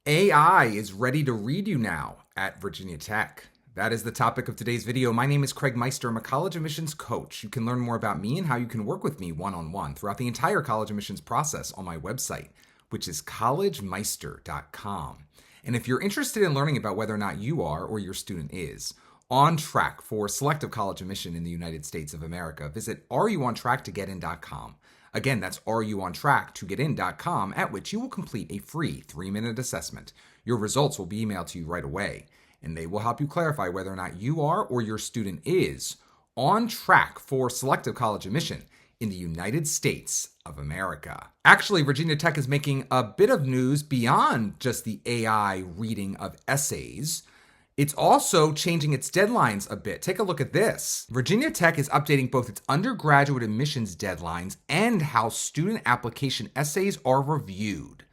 AI is ready to read you now at Virginia Tech. That is the topic of today's video. My name is Craig Meister. I'm a college admissions coach. You can learn more about me and how you can work with me one-on-one throughout the entire college admissions process on my website, which is collegemeister.com. And if you're interested in learning about whether or not you are or your student is on track for selective college admission in the United States of America, visit areyouontracktogetin.com. Again, that's areyouontracktogetin.com, at which you will complete a free 3-minute assessment. Your results will be emailed to you right away, and they will help you clarify whether or not you are or your student is on track for selective college admission in the United States of America. Actually, Virginia Tech is making a bit of news beyond just the AI reading of essays. It's also changing its deadlines a bit. Take a look at this. Virginia Tech is updating both its undergraduate admissions deadlines and how student application essays are reviewed.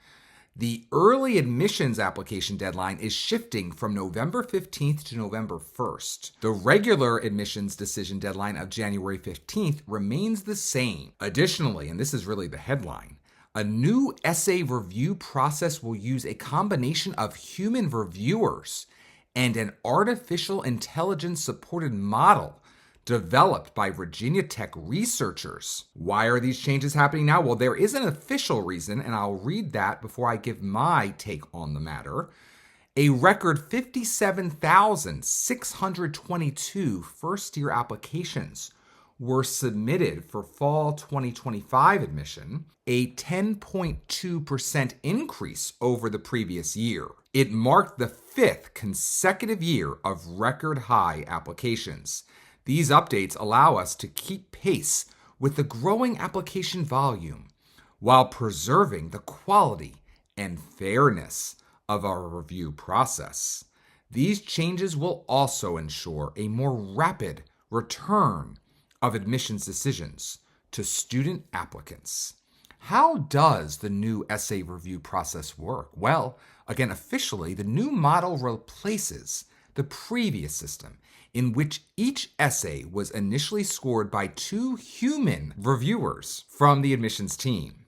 The early admissions application deadline is shifting from November 15th to November 1st. The regular admissions decision deadline of January 15th remains the same. Additionally, and this is really the headline, a new essay review process will use a combination of human reviewers and an artificial intelligence supported model developed by Virginia Tech researchers. Why are these changes happening now? Well, there is an official reason, and I'll read that before I give my take on the matter. A record 57,622 first-year applications were submitted for fall 2025 admission, a 10.2% increase over the previous year. It marked the 5th consecutive year of record high applications. These updates allow us to keep pace with the growing application volume while preserving the quality and fairness of our review process. These changes will also ensure a more rapid return of admissions decisions to student applicants. How does the new essay review process work? Well, again, officially, the new model replaces the previous system in which each essay was initially scored by 2 human reviewers from the admissions team.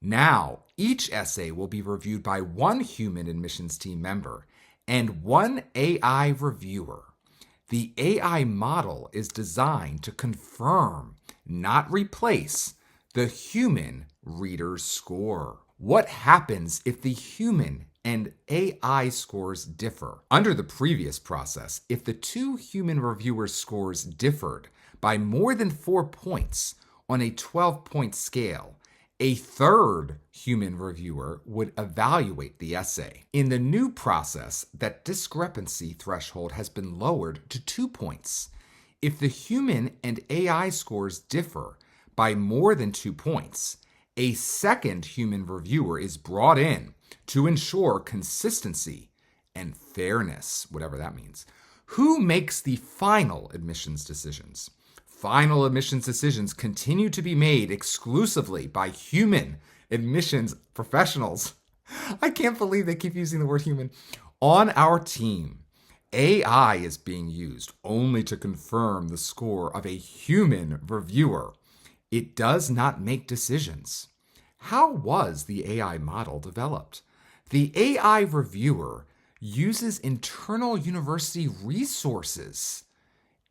Now, each essay will be reviewed by 1 human admissions team member and 1 AI reviewer. The AI model is designed to confirm, not replace, the human reader's score. What happens if the human and AI scores differ? Under the previous process, if the 2 human reviewers' scores differed by more than 4 points on a 12-point scale, a third human reviewer would evaluate the essay. In the new process, that discrepancy threshold has been lowered to 2 points. If the human and AI scores differ by more than 2 points, a second human reviewer is brought in to ensure consistency and fairness, whatever that means. Who makes the final admissions decisions? Final admissions decisions continue to be made exclusively by human admissions professionals. I can't believe they keep using the word human. On our team, AI is being used only to confirm the score of a human reviewer. It does not make decisions. How was the AI model developed? The AI reviewer uses internal university resources,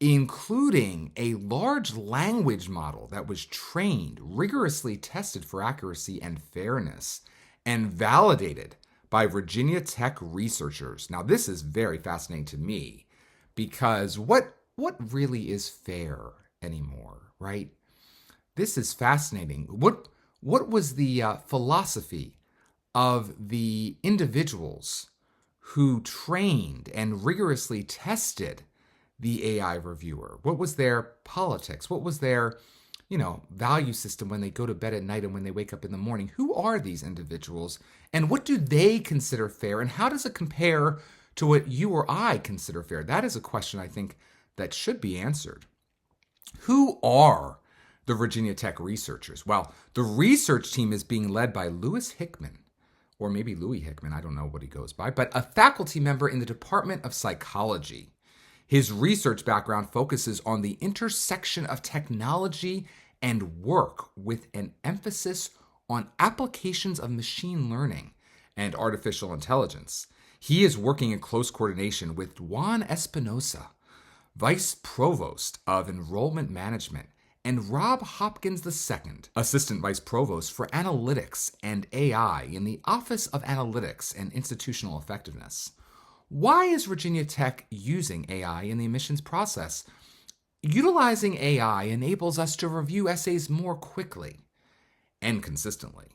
including a large language model that was trained, rigorously tested for accuracy and fairness, and validated by Virginia Tech researchers. Now, this is very fascinating to me because what really is fair anymore, right? This is fascinating. What was the philosophy of the individuals who trained and rigorously tested the AI reviewer? What was their politics? What was their, value system when they go to bed at night and when they wake up in the morning? Who are these individuals and what do they consider fair? And how does it compare to what you or I consider fair? That is a question I think that should be answered. Who are the Virginia Tech researchers? Well, the research team is being led by Louis Hickman, or maybe Louis Hickman, I don't know what he goes by, but a faculty member in the Department of Psychology. His research background focuses on the intersection of technology and work with an emphasis on applications of machine learning and artificial intelligence. He is working in close coordination with Juan Espinosa, Vice Provost of Enrollment Management, and Rob Hopkins II, Assistant Vice Provost for Analytics and AI in the Office of Analytics and Institutional Effectiveness. Why is Virginia Tech using AI in the admissions process? Utilizing AI enables us to review essays more quickly and consistently,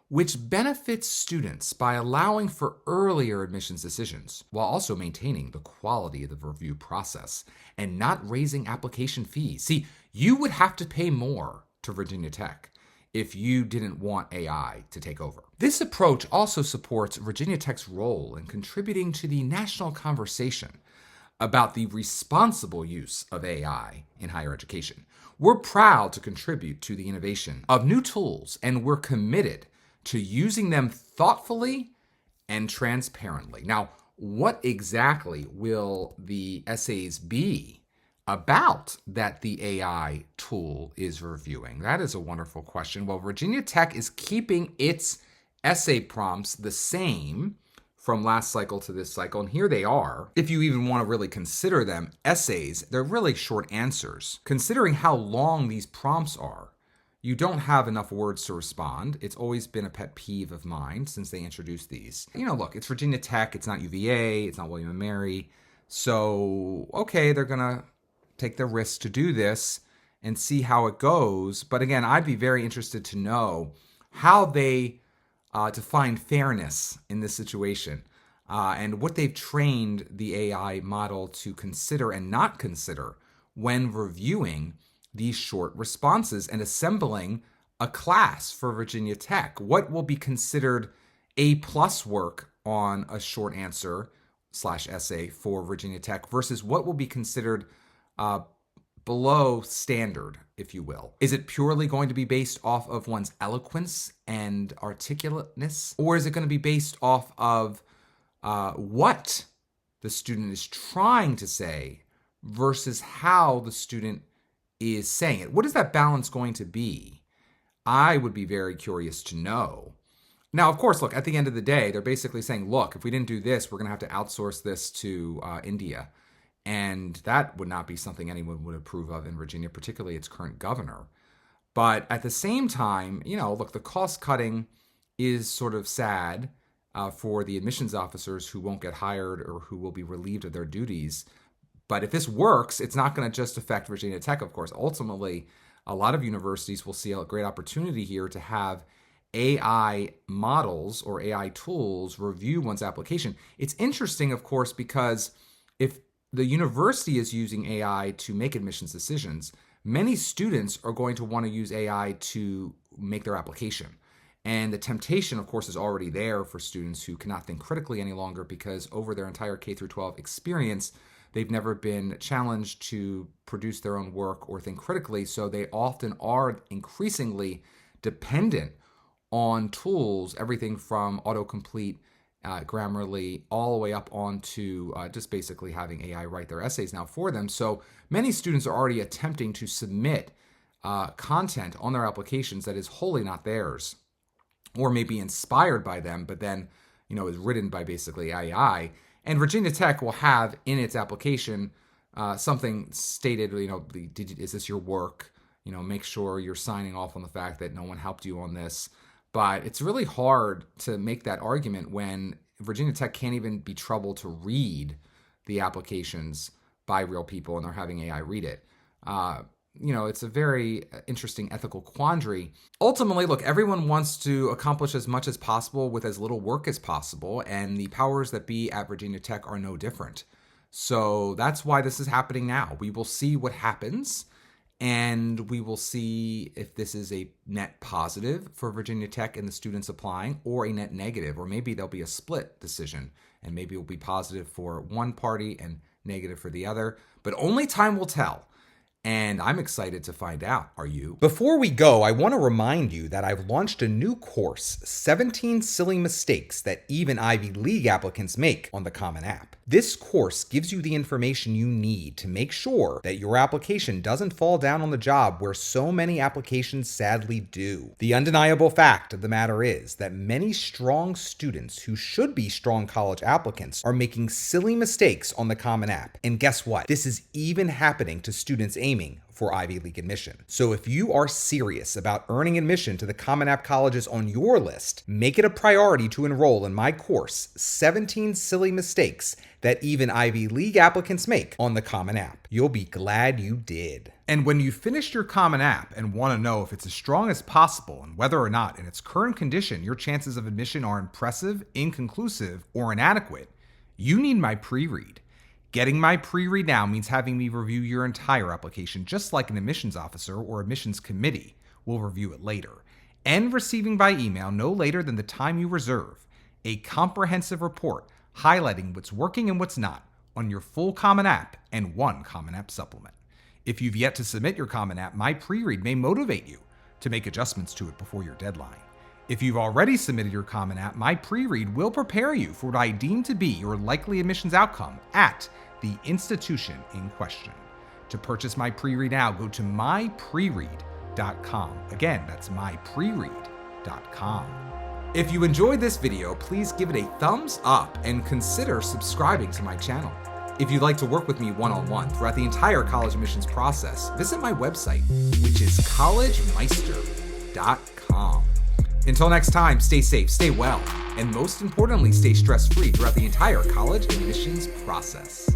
which benefits students by allowing for earlier admissions decisions while also maintaining the quality of the review process and not raising application fees. See, you would have to pay more to Virginia Tech if you didn't want AI to take over. This approach also supports Virginia Tech's role in contributing to the national conversation about the responsible use of AI in higher education. We're proud to contribute to the innovation of new tools, and we're committed to using them thoughtfully and transparently. Now, what exactly will the essays be about that the AI tool is reviewing? That is a wonderful question. Well, Virginia Tech is keeping its essay prompts the same from last cycle to this cycle, and here they are. If you even want to really consider them essays, they're really short answers. Considering how long these prompts are, you don't have enough words to respond. It's always been a pet peeve of mine since they introduced these. Look, it's Virginia Tech, it's not UVA, it's not William & Mary. So, okay, they're gonna take the risk to do this and see how it goes. But again, I'd be very interested to know how they define fairness in this situation and what they've trained the AI model to consider and not consider when reviewing these short responses and assembling a class for Virginia Tech. What will be considered A+ work on a short answer / essay for Virginia Tech versus what will be considered below standard, if you will? Is it purely going to be based off of one's eloquence and articulateness? Or is it going to be based off of what the student is trying to say versus how the student is saying it? What is that balance going to be? I would be very curious to know. Now, of course, look, at the end of the day, they're basically saying, look, if we didn't do this, we're going to have to outsource this to India. And that would not be something anyone would approve of in Virginia, particularly its current governor. But at the same time, look, the cost cutting is sort of sad for the admissions officers who won't get hired or who will be relieved of their duties. But if this works, it's not going to just affect Virginia Tech, of course. Ultimately, a lot of universities will see a great opportunity here to have AI models or AI tools review one's application. It's interesting, of course, because if the university is using AI to make admissions decisions, many students are going to want to use AI to make their application. And the temptation, of course, is already there for students who cannot think critically any longer because over their entire K-12 experience, they've never been challenged to produce their own work or think critically. So they often are increasingly dependent on tools, everything from autocomplete, Grammarly, all the way up onto just basically having AI write their essays now for them. So many students are already attempting to submit content on their applications that is wholly not theirs, or maybe inspired by them, but then is written by basically AI. And Virginia Tech will have in its application something stated, is this your work? Make sure you're signing off on the fact that no one helped you on this. But it's really hard to make that argument when Virginia Tech can't even be troubled to read the applications by real people and they're having AI read it. It's a very interesting ethical quandary. Ultimately, look, everyone wants to accomplish as much as possible with as little work as possible, and the powers that be at Virginia Tech are no different. So that's why this is happening now. We will see what happens. And we will see if this is a net positive for Virginia Tech and the students applying or a net negative, or maybe there'll be a split decision and maybe it will be positive for one party and negative for the other. But only time will tell. And I'm excited to find out. Are you? Before we go, I want to remind you that I've launched a new course, 17 Silly Mistakes That Even Ivy League Applicants Make, on the Common App. This course gives you the information you need to make sure that your application doesn't fall down on the job where so many applications sadly do. The undeniable fact of the matter is that many strong students who should be strong college applicants are making silly mistakes on the Common App. And guess what? This is even happening to students aiming for Ivy League admission. So if you are serious about earning admission to the Common App colleges on your list, make it a priority to enroll in my course, 17 Silly Mistakes That Even Ivy League Applicants Make on the Common App. You'll be glad you did. And when you've finished your Common App and want to know if it's as strong as possible and whether or not in its current condition your chances of admission are impressive, inconclusive, or inadequate, you need my pre-read. Getting my pre-read now means having me review your entire application, just like an admissions officer or admissions committee will review it later, and receiving by email no later than the time you reserve a comprehensive report highlighting what's working and what's not on your full Common App and one Common App supplement. If you've yet to submit your Common App, my pre-read may motivate you to make adjustments to it before your deadline. If you've already submitted your Common App, my pre-read will prepare you for what I deem to be your likely admissions outcome at the institution in question. To purchase my pre-read now, go to mypreread.com. Again, that's mypreread.com. If you enjoyed this video, please give it a thumbs up and consider subscribing to my channel. If you'd like to work with me one-on-one throughout the entire college admissions process, visit my website, which is collegemeister.com. Until next time, stay safe, stay well, and most importantly, stay stress-free throughout the entire college admissions process.